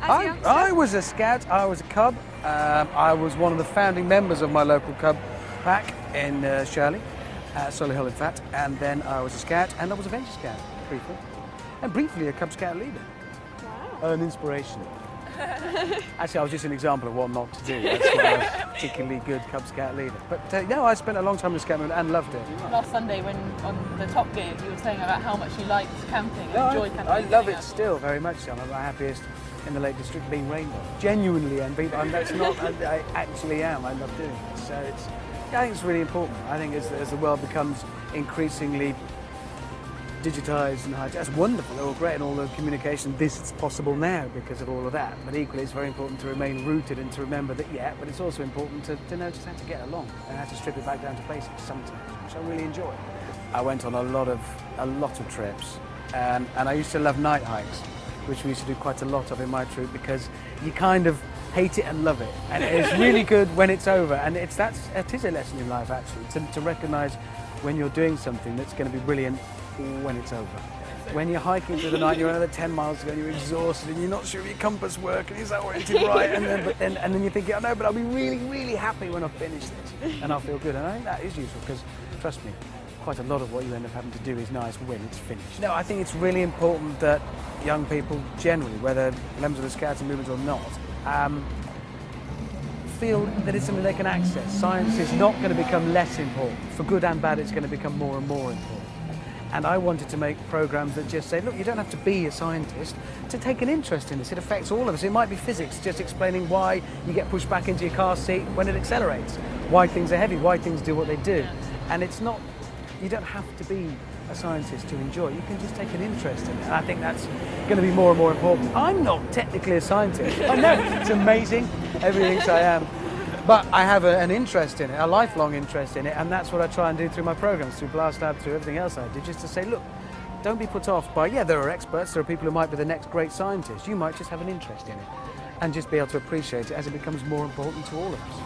as a youngster? I was a scout, I was a cub. I was one of the founding members of my local cub pack in Shirley, Solihull in fact, and then I was a scout and I was a venture scout briefly, and briefly a Cub Scout leader. Wow. An inspiration. Actually, I was just an example of what not to do. That's why I was a particularly good Cub Scout leader. But no, I spent a long time in the Scout movement and loved it. Last Sunday, when on the Top Gear, you were saying about how much you liked camping and enjoyed camping. I love it still very much. So I'm my happiest in the Lake District being Rainbow. Genuinely, and that's not. I actually am. I love doing it. So I think it's really important. I think as the world becomes increasingly digitised and that's wonderful, they're all great, and all the communication, this is possible now because of all of that. But equally, it's very important to remain rooted and to remember that, but it's also important to know just how to get along and how to strip it back down to basics sometimes, which I really enjoy. I went on a lot of trips, and I used to love night hikes, which we used to do quite a lot of in my troop, because you kind of hate it and love it, and it's really good when it's over. And it is a lesson in life actually, to recognise when you're doing something that's going to be brilliant when it's over. When you're hiking through the night, you're another 10 miles to go, and you're exhausted, and you're not sure if your compass works, and is that oriented right? And then you're thinking, oh no, but I'll be really, really happy when I finish this, and I'll feel good. And I think that is useful, because trust me, quite a lot of what you end up having to do is nice when it's finished. No, I think it's really important that young people generally, whether members of the Scouting movement or not, feel that it's something they can access. Science is not going to become less important. For good and bad, it's going to become more and more important. And I wanted to make programs that just say, look, you don't have to be a scientist to take an interest in this. It affects all of us. It might be physics, just explaining why you get pushed back into your car seat when it accelerates, why things are heavy, why things do what they do. And it's not, you don't have to be a scientist to enjoy it. You can just take an interest in it. And I think that's going to be more and more important. I'm not technically a scientist. I know, it's amazing, everything I am. But I have an interest in it, a lifelong interest in it, and that's what I try and do through my programs, through Blast Lab, through everything else I do, just to say, look, don't be put off by, there are experts, there are people who might be the next great scientist. You might just have an interest in it, and just be able to appreciate it as it becomes more important to all of us.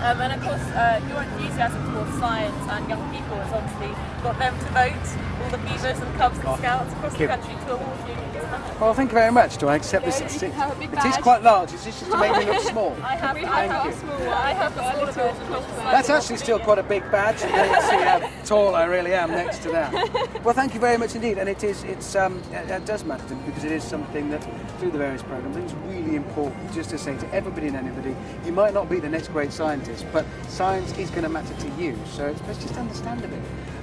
And of course, your enthusiasm towards science and young people has obviously got them to vote all the beavers and cubs and scouts across the country to award you. Well, thank you very much. Do I accept this? It is quite large. It's just to make me look small. I have got a little bit. That's actually still quite a big badge. You can see how tall I really am next to that. Well, thank you very much indeed. And it does matter to me, because it is something that, through the various programs, I think it's really important just to say to everybody and anybody, you might not be the next great scientist, but science is going to matter to you. So let's just understand a bit.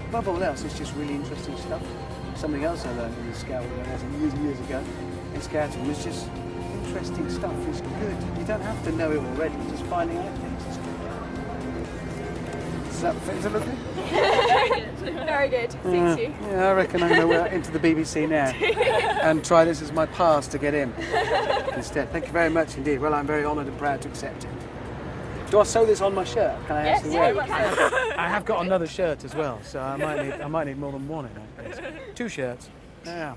Above all else, it's just really interesting stuff. Something else I learned in the Scouting years and years ago in Scouting was just interesting stuff. It's good. You don't have to know it already. Just finding out things is good. Is that lovely? Very good. Very good. Suits you. Yeah, I reckon I'm going to into the BBC now and try this as my pass to get in instead. Thank you very much indeed. Well, I'm very honoured and proud to accept it. Do I sew this on my shirt? Can I actually wear it? I have got another shirt as well, so I might need more than one in that case. 2 shirts. Yeah.